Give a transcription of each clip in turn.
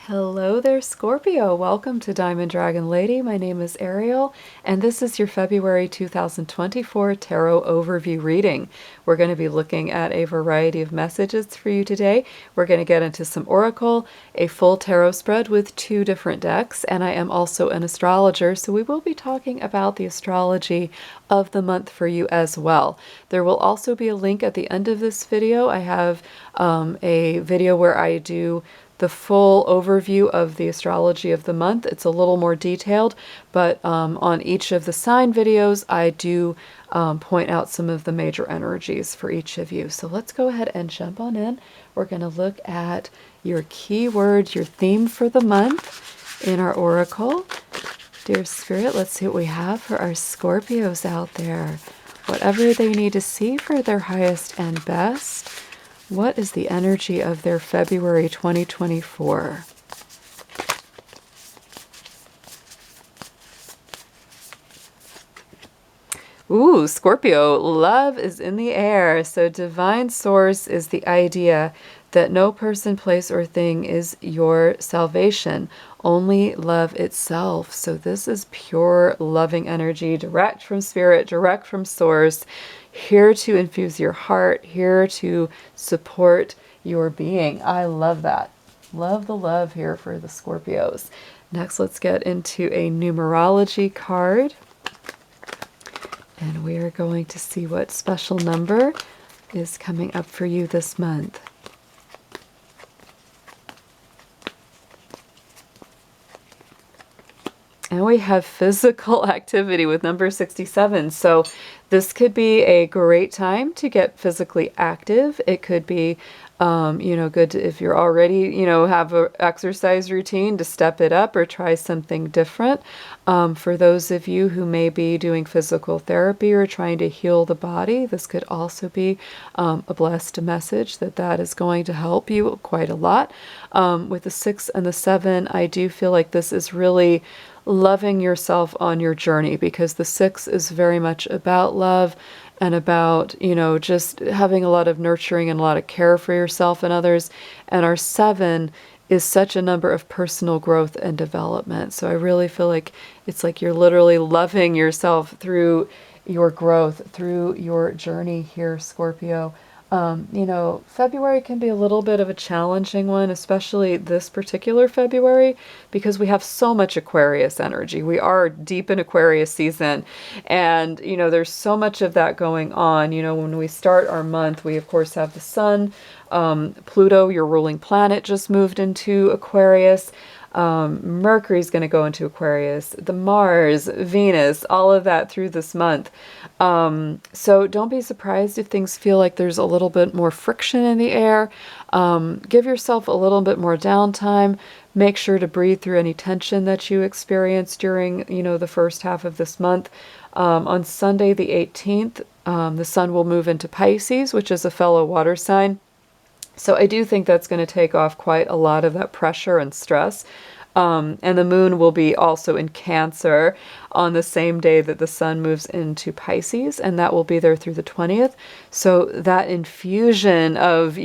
Hello there, Scorpio. Welcome to Diamond Dragon Lady. My name is Ariel, and this is your February 2024 Tarot Overview reading. We're going to be looking at a variety of messages for you today. We're going to get into some oracle, a full tarot spread with 2 different decks, and I am also an astrologer, so we will be talking about the astrology of the month for you as well. There will also be a link at the end of this video. I have a video where I do the full overview of the astrology of the month. It's a little more detailed, but on each of the sign videos, I do point out some of the major energies for each of you. So let's go ahead and jump on in. We're going to look at your keyword, your theme for the month in our oracle. Dear Spirit, let's see what we have for our Scorpios out there. Whatever they need to see for their highest and best. What is the energy of their February 2024? Ooh, Scorpio, love is in the air. So divine source is the idea that no person, place, or thing is your salvation, only love itself. So this is pure loving energy, direct from spirit, direct from source, here to infuse your heart, here to support your being. I love that. Love the love here for the Scorpios. Next, let's get into a numerology card. And we are going to see what special number is coming up for you this month. And we have physical activity with number 67. So this could be a great time to get physically active. It could be, good to, if you're already, have an exercise routine, to step it up or try something different. For those of you who may be doing physical therapy or trying to heal the body, this could also be a blessed message that is going to help you quite a lot. With the 6 and the 7, I do feel like this is really loving yourself on your journey, because the 6 is very much about love and about, just having a lot of nurturing and a lot of care for yourself and others. And our 7 is such a number of personal growth and development. So I really feel like it's like you're literally loving yourself through your growth, through your journey here, Scorpio. February can be a little bit of a challenging one, especially this particular February, because we have so much Aquarius energy. We are deep in Aquarius season, and, there's so much of that going on. When we start our month, we of course have the sun, Pluto, your ruling planet, just moved into Aquarius. Mercury's going to go into Aquarius, the Mars, Venus, all of that through this month. So don't be surprised if things feel like there's a little bit more friction in the air. Give yourself a little bit more downtime. Make sure to breathe through any tension that you experience during, the first half of this month. On Sunday, the 18th, the sun will move into Pisces, which is a fellow water sign. So I do think that's going to take off quite a lot of that pressure and stress. And the moon will be also in Cancer on the same day that the sun moves into Pisces, and that will be there through the 20th. So that infusion of,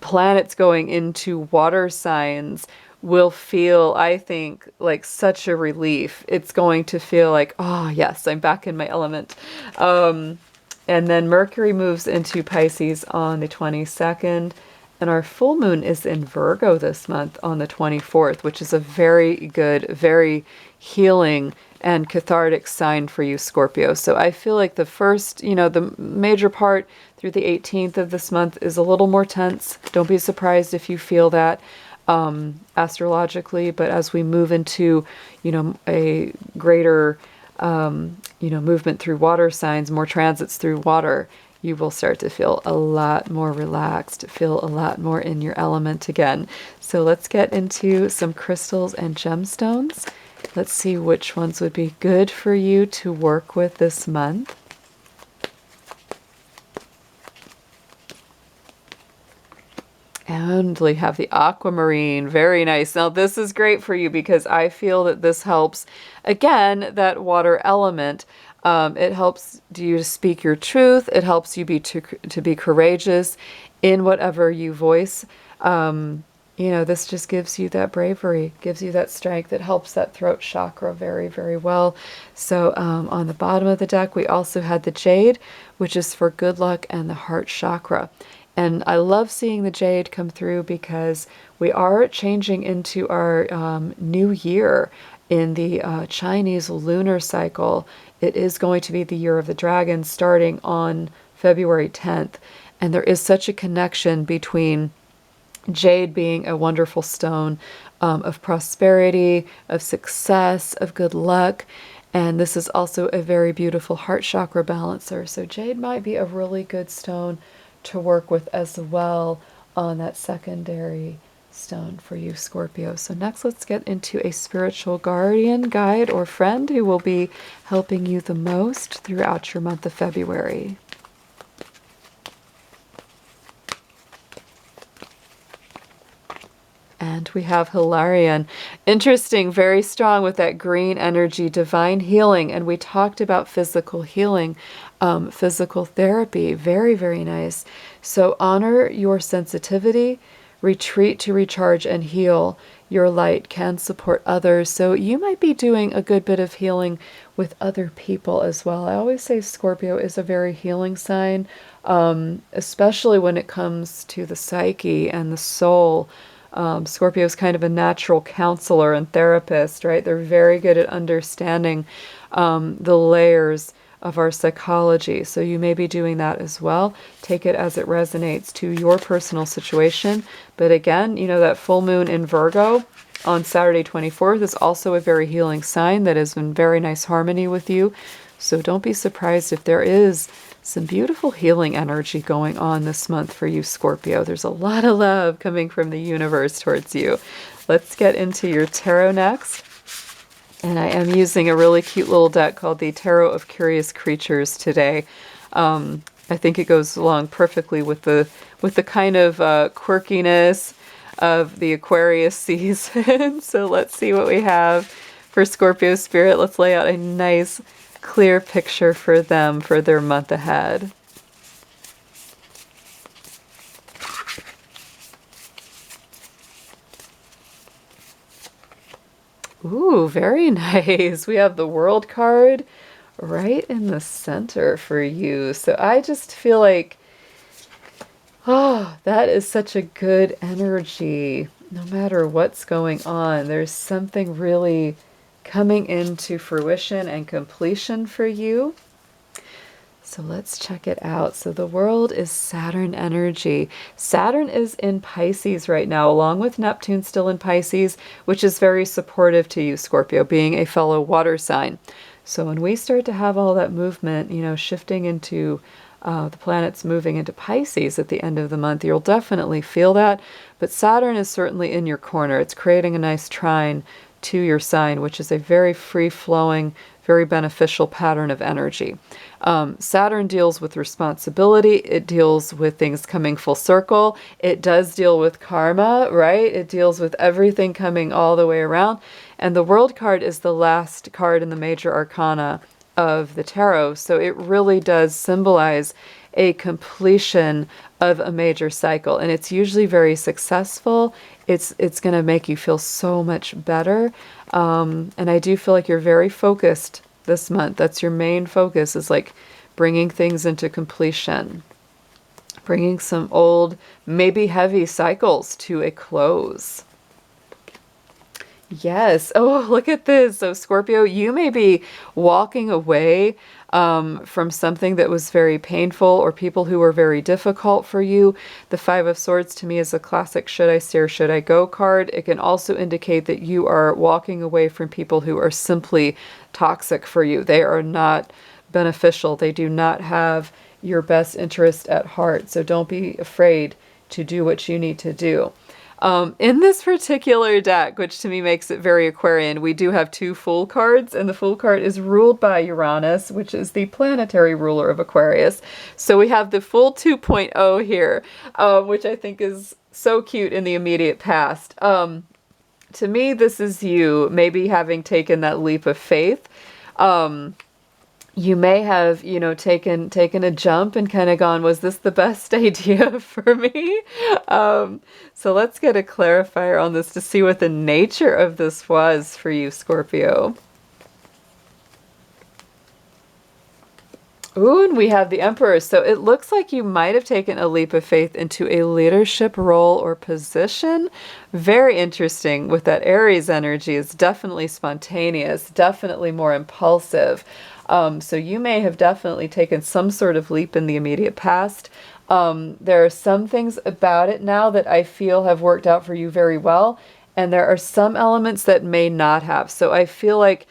planets going into water signs will feel, I think, like such a relief. It's going to feel like, oh yes, I'm back in my element. And then Mercury moves into Pisces on the 22nd. And our full moon is in Virgo this month on the 24th, which is a very good, very healing and cathartic sign for you, Scorpio. So I feel like the first, the major part through the 18th of this month is a little more tense. Don't be surprised if you feel that astrologically. But as we move into, a greater movement through water signs, more transits through water, you will start to feel a lot more relaxed, feel a lot more in your element again. So let's get into some crystals and gemstones. Let's see which ones would be good for you to work with this month. And we have the aquamarine. Very nice. Now this is great for you because I feel that this helps, again, that water element. It helps you to speak your truth. It helps you to be courageous in whatever you voice. this just gives you that bravery, gives you that strength. It helps that throat chakra very, very well. So on the bottom of the deck, we also had the jade, which is for good luck and the heart chakra. And I love seeing the jade come through because we are changing into our new year in the Chinese lunar cycle. It is going to be the year of the dragon starting on February 10th. And there is such a connection between jade being a wonderful stone of prosperity, of success, of good luck. And this is also a very beautiful heart chakra balancer. So jade might be a really good stone to work with as well on that secondary stone for you, Scorpio. So next, let's get into a spiritual guardian, guide, or friend who will be helping you the most throughout your month of February. And we have Hilarion. Interesting, very strong with that green energy, divine healing. And we talked about physical healing, physical therapy. Very, very nice. So honor your sensitivity, retreat to recharge and heal. Your light can support others. So you might be doing a good bit of healing with other people as well. I always say Scorpio is a very healing sign, especially when it comes to the psyche and the soul. Scorpio is kind of a natural counselor and therapist, right? They're very good at understanding the layers of our psychology. So you may be doing that as well. Take it as it resonates to your personal situation. But again, that full moon in Virgo on Saturday 24th is also a very healing sign that is in very nice harmony with you. So don't be surprised if there is some beautiful healing energy going on this month for you, Scorpio. There's a lot of love coming from the universe towards you. Let's get into your tarot next. And I am using a really cute little deck called the Tarot of Curious Creatures today. I think it goes along perfectly with the kind of quirkiness of the Aquarius season. So let's see what we have for Scorpio Spirit. Let's lay out a nice clear picture for them for their month ahead. Ooh, very nice. We have the World card right in the center for you. So I just feel like, that is such a good energy. No matter what's going on, there's something really coming into fruition and completion for you. So let's check it out. So the World is Saturn energy. Saturn is in Pisces right now, along with Neptune still in Pisces, which is very supportive to you, Scorpio, being a fellow water sign. So when we start to have all that movement, shifting into the planets moving into Pisces at the end of the month, you'll definitely feel that. But Saturn is certainly in your corner. It's creating a nice trine to your sign, which is a very free-flowing, very beneficial pattern of energy. Saturn deals with responsibility. It deals with things coming full circle. It does deal with karma, right? It deals with everything coming all the way around. And the World card is the last card in the major arcana of the tarot. So it really does symbolize a completion of a major cycle, and it's usually very successful. It's going to make you feel so much better, and I do feel like you're very focused this month. That's your main focus, is like bringing things into completion, bringing some old, maybe heavy cycles to a close. Yes. Oh, look at this. So Scorpio, you may be walking away from something that was very painful, or people who were very difficult for you. The Five of Swords to me is a classic should I stay or should I go card. It can also indicate that you are walking away from people who are simply toxic for you. They are not beneficial. They do not have your best interest at heart. So don't be afraid to do what you need to do. In this particular deck, which to me makes it very Aquarian, we do have two Fool cards, and the Fool card is ruled by Uranus, which is the planetary ruler of Aquarius. So we have the Fool 2.0 here, which I think is so cute in the immediate past. To me, this is you maybe having taken that leap of faith. you may have, taken a jump and kind of gone, was this the best idea for me? So let's get a clarifier on this to see what the nature of this was for you, Scorpio. Ooh, and we have the Emperor. So it looks like you might have taken a leap of faith into a leadership role or position. Very interesting with that Aries energy. It's definitely spontaneous, definitely more impulsive. So you may have definitely taken some sort of leap in the immediate past. There are some things about it now that I feel have worked out for you very well. And there are some elements that may not have. So I feel like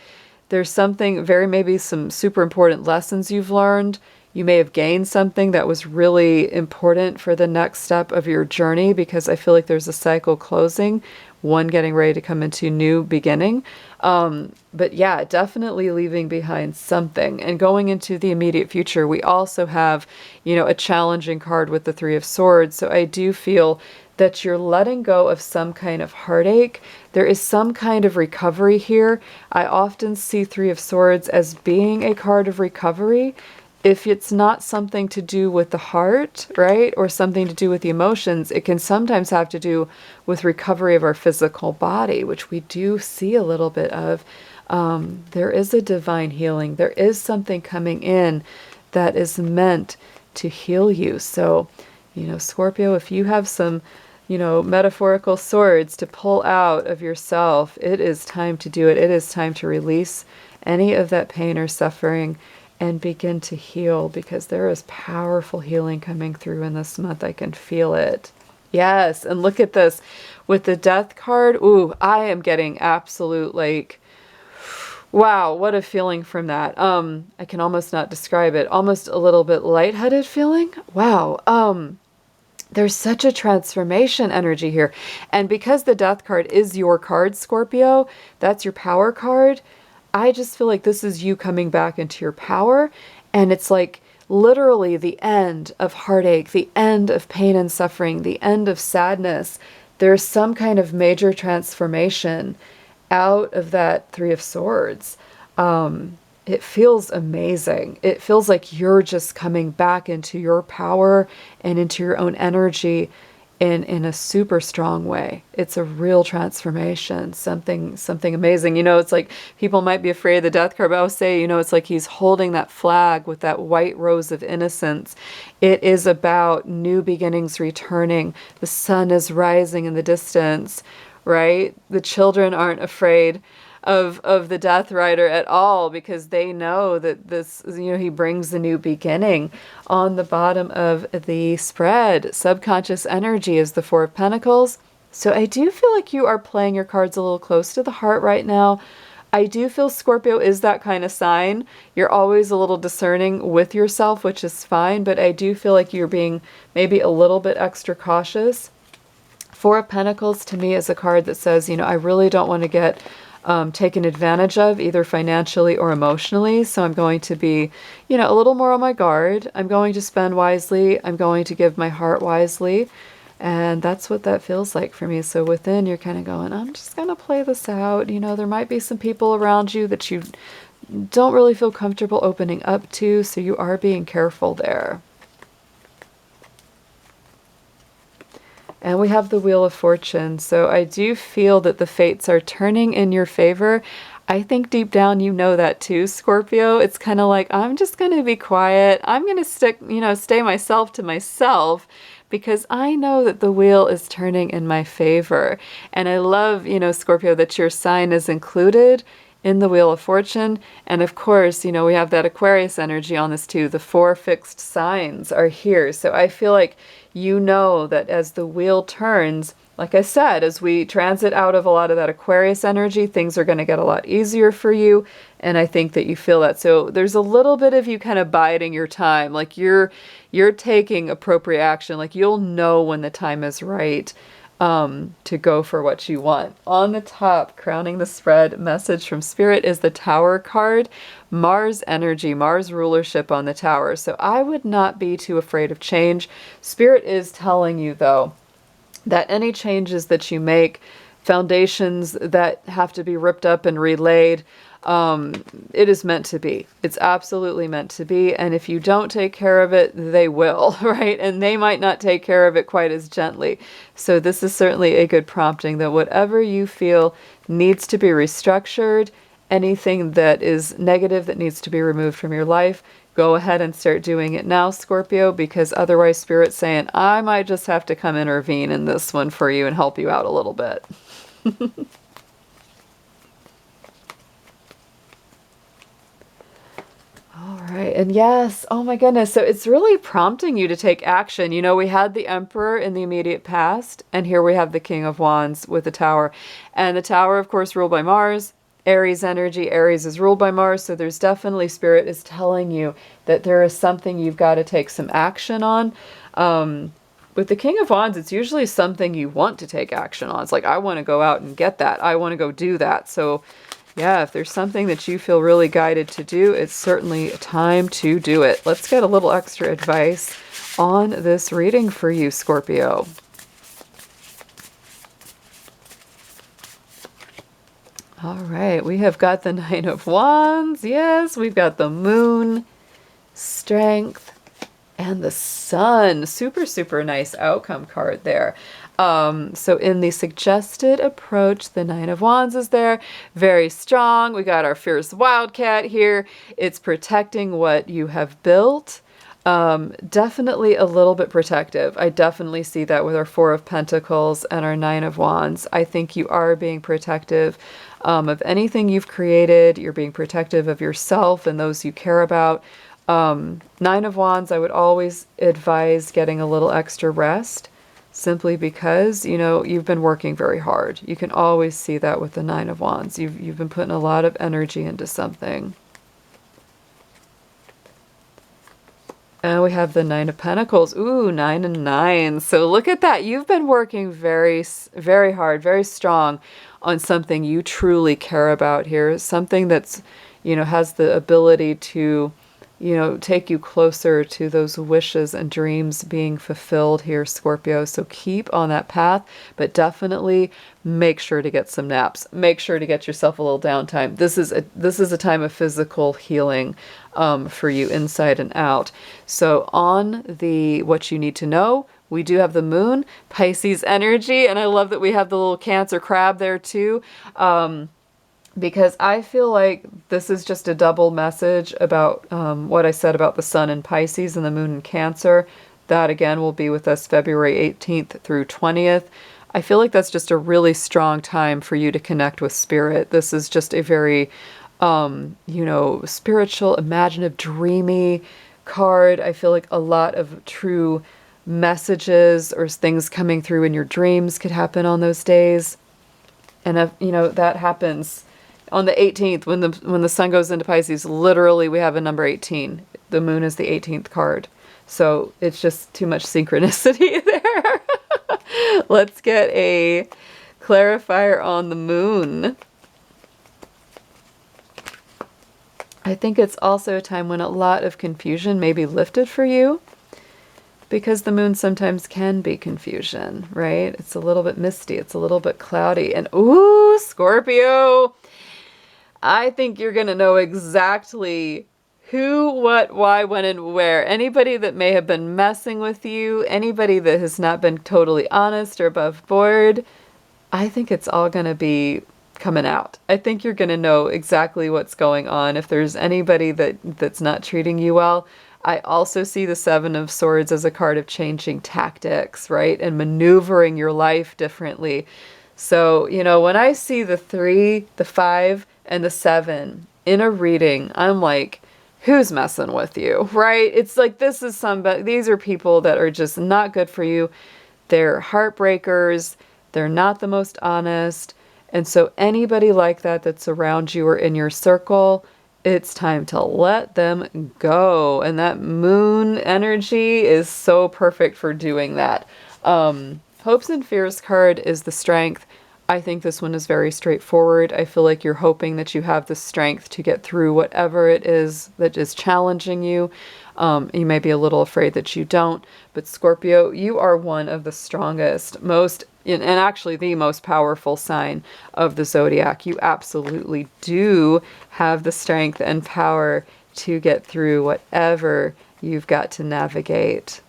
there's something maybe some super important lessons you've learned. You may have gained something that was really important for the next step of your journey, because I feel like there's a cycle closing, one getting ready to come into new beginning. But yeah, definitely leaving behind something. And going into the immediate future, we also have, a challenging card with the Three of Swords. So I do feel that you're letting go of some kind of heartache. There is some kind of recovery here. I often see Three of Swords as being a card of recovery. If it's not something to do with the heart, right, or something to do with the emotions, it can sometimes have to do with recovery of our physical body, which we do see a little bit of. There is a divine healing. There is something coming in that is meant to heal you. So, Scorpio, if you have some metaphorical swords to pull out of yourself, it is time to do it. It is time to release any of that pain or suffering and begin to heal, because there is powerful healing coming through in this month. I can feel it. Yes, and look at this. With the Death card, ooh, I am getting absolute, wow, what a feeling from that. I can almost not describe it. Almost a little bit lightheaded feeling. Wow. There's such a transformation energy here. And because the Death card is your card, Scorpio, that's your power card, I just feel like this is you coming back into your power. And it's like literally the end of heartache, the end of pain and suffering, the end of sadness. There's some kind of major transformation out of that Three of Swords. It feels amazing. It feels like you're just coming back into your power and into your own energy in a super strong way. It's a real transformation, something amazing. It's like people might be afraid of the Death card, but I'll say, it's like he's holding that flag with that white rose of innocence. It is about new beginnings returning. The sun is rising in the distance, right? The children aren't afraid of the Death Rider at all, because they know that this, he brings the new beginning. On the bottom of the spread, subconscious energy is the Four of Pentacles. So I do feel like you are playing your cards a little close to the heart right now. I do feel Scorpio is that kind of sign. You're always a little discerning with yourself, which is fine, but I do feel like you're being maybe a little bit extra cautious. Four of Pentacles to me is a card that says, I really don't want to get taken advantage of, either financially or emotionally. So I'm going to be, a little more on my guard. I'm going to spend wisely. I'm going to give my heart wisely. And that's what that feels like for me. So within, you're kind of going, I'm just going to play this out. There might be some people around you that you don't really feel comfortable opening up to. So you are being careful there. And we have the Wheel of Fortune. So I do feel that the fates are turning in your favor. I think deep down you know that too, Scorpio. It's kind of like, I'm just going to be quiet. I'm going to stay myself to myself, because I know that the wheel is turning in my favor. And I love, Scorpio, that your sign is included in the Wheel of Fortune. And of course, we have that Aquarius energy on this too. The 4 fixed signs are here. So I feel like that as the wheel turns, like I said, as we transit out of a lot of that Aquarius energy, things are going to get a lot easier for you. And I think that you feel that. So there's a little bit of you kind of biding your time, like you're taking appropriate action, like you'll know when the time is right to go for what you want. On the top, crowning the spread, message from Spirit is the Tower card. Mars energy, Mars rulership on the Tower. So I would not be too afraid of change. Spirit is telling you, though, that any changes that you make foundations that have to be ripped up and relaid. It is meant to be. It's absolutely meant to be. And if you don't take care of it, they will, right? And they might not take care of it quite as gently. So this is certainly a good prompting that whatever you feel needs to be restructured, anything that is negative that needs to be removed from your life, go ahead and start doing it now, Scorpio, because otherwise Spirit's saying, I might just have to come intervene in this one for you and help you out a little bit. All right. And yes, oh my goodness. So it's really prompting you to take action. You know, we had the Emperor in the immediate past, and here we have the King of Wands with the Tower. And the Tower, of course, ruled by Mars. Aries energy. Aries is ruled by Mars. So there's definitely Spirit is telling you that there is something you've got to take some action on. With the King of Wands, it's usually something you want to take action on. It's like, I want to go out and get that. I want to go do that. So yeah, if there's something that you feel really guided to do, it's certainly time to do it. Let's get a little extra advice on this reading for you, Scorpio. All right, we have got the Nine of Wands. Yes, we've got the Moon, Strength, and the Sun. Super, super nice outcome card there. So in the suggested approach, the Nine of Wands is there. Very strong. We got our fierce wildcat here. It's protecting what you have built. Definitely a little bit protective. I definitely see that with our Four of Pentacles and our Nine of Wands. I think you are being protective of anything you've created. You're being protective of yourself and those you care about. Nine of Wands, I would always advise getting a little extra rest, simply because, you know, you've been working very hard. You can always see that with the Nine of Wands. You've been putting a lot of energy into something. And we have the Nine of Pentacles. Ooh, 9 and 9. So look at that. You've been working very, very hard, very strong on something you truly care about here. Something that's, you know, has the ability to, you know, take you closer to those wishes and dreams being fulfilled here, Scorpio. So keep on that path, but definitely make sure to get some naps. Make sure to get yourself a little downtime. This is a time of physical healing for you inside and out. So on the what you need to know, we do have the Moon, Pisces energy, and I love that we have the little Cancer crab there too. Because I feel like this is just a double message about what I said about the Sun in Pisces and the Moon in Cancer. That again will be with us February 18th through 20th. I feel like that's just a really strong time for you to connect with Spirit. This is just a very, you know, spiritual, imaginative, dreamy card. I feel like a lot of true messages or things coming through in your dreams could happen on those days. And if, you know, that happens on the 18th, when the Sun goes into Pisces, literally we have a number 18. The Moon is the 18th card. So it's just too much synchronicity there. Let's get a clarifier on the Moon. I think it's also a time when a lot of confusion may be lifted for you, because the Moon sometimes can be confusion, right? It's a little bit misty. It's a little bit cloudy. And ooh, Scorpio, I think you're going to know exactly who, what, why, when, and where. Anybody that may have been messing with you, anybody that has not been totally honest or above board, I think it's all going to be coming out. I think you're going to know exactly what's going on. If there's anybody that's not treating you well, I also see the Seven of Swords as a card of changing tactics, right? And maneuvering your life differently. So, you know, when I see the 3, the 5, and the 7 in a reading, I'm like, who's messing with you, right? It's like, this is somebody, these are people that are just not good for you. They're heartbreakers. They're not the most honest. And so anybody like that that's around you or in your circle, it's time to let them go. And that Moon energy is so perfect for doing that. Hopes and Fears card is the Strength. I think this one is very straightforward. I feel like you're hoping that you have the strength to get through whatever it is that is challenging you. You may be a little afraid that you don't, but Scorpio, you are one of the strongest, most and actually the most powerful sign of the zodiac. You absolutely do have the strength and power to get through whatever you've got to navigate.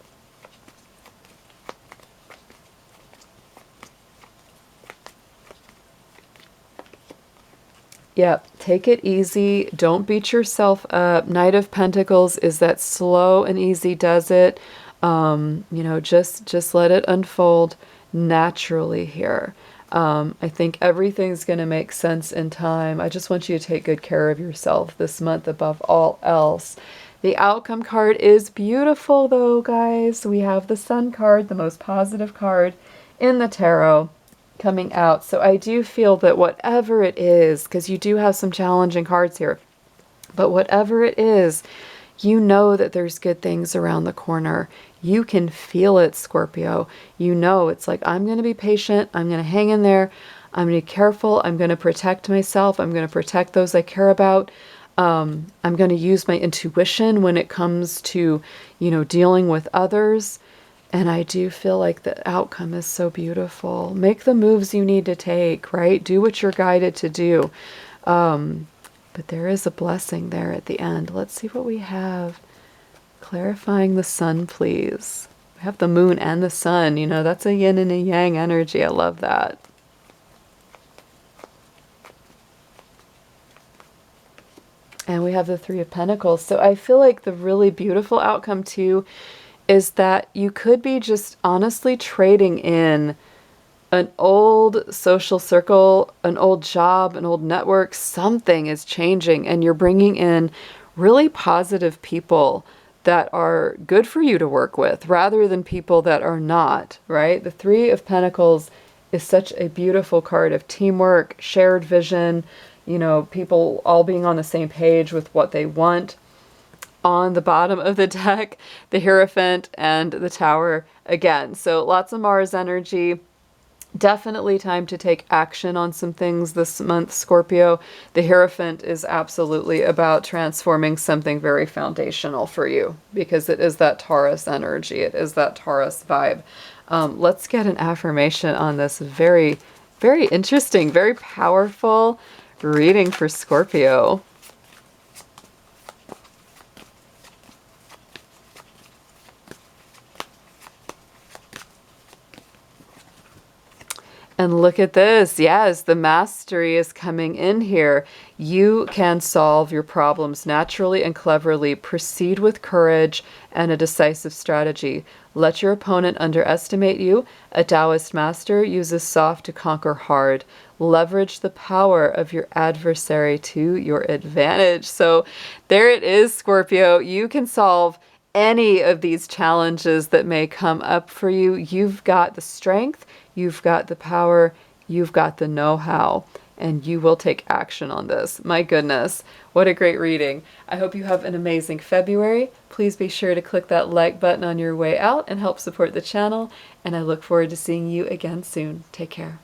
Yep, take it easy. Don't beat yourself up. Knight of Pentacles is that slow and easy does it. You know, just let it unfold naturally here. I think everything's going to make sense in time. I just want you to take good care of yourself this month above all else. The outcome card is beautiful though, guys. We have the Sun card, the most positive card in the tarot, coming out. So I do feel that whatever it is, because you do have some challenging cards here, but whatever it is, you know that there's good things around the corner. You can feel it, Scorpio. You know, it's like, I'm going to be patient. I'm going to hang in there. I'm going to be careful. I'm going to protect myself. I'm going to protect those I care about. I'm going to use my intuition when it comes to, you know, dealing with others. And I do feel like the outcome is so beautiful. Make the moves you need to take, right? Do what you're guided to do. But there is a blessing there at the end. Let's see what we have. Clarifying the sun, please. We have the moon and the sun. You know, that's a yin and a yang energy. I love that. And we have the Three of Pentacles. So I feel like the really beautiful outcome too is that you could be just honestly trading in an old social circle, an old job, an old network. Something is changing and you're bringing in really positive people that are good for you to work with rather than people that are not, right? The Three of Pentacles is such a beautiful card of teamwork, shared vision, you know, people all being on the same page with what they want. On the bottom of the deck, the Hierophant and the Tower again. So lots of Mars energy. Definitely time to take action on some things this month, Scorpio. The Hierophant is absolutely about transforming something very foundational for you because it is that Taurus energy. It is that Taurus vibe. Let's get an affirmation on this very, very interesting, very powerful reading for Scorpio. And look at this. Yes, the mastery is coming in here. You can solve your problems naturally and cleverly. Proceed with courage and a decisive strategy. Let your opponent underestimate you. A Taoist master uses soft to conquer hard. Leverage the power of your adversary to your advantage. So there it is, Scorpio. You can solve any of these challenges that may come up for you. You've got the strength. You've got the power, you've got the know-how, and you will take action on this. My goodness, what a great reading. I hope you have an amazing February. Please be sure to click that like button on your way out and help support the channel, and I look forward to seeing you again soon. Take care.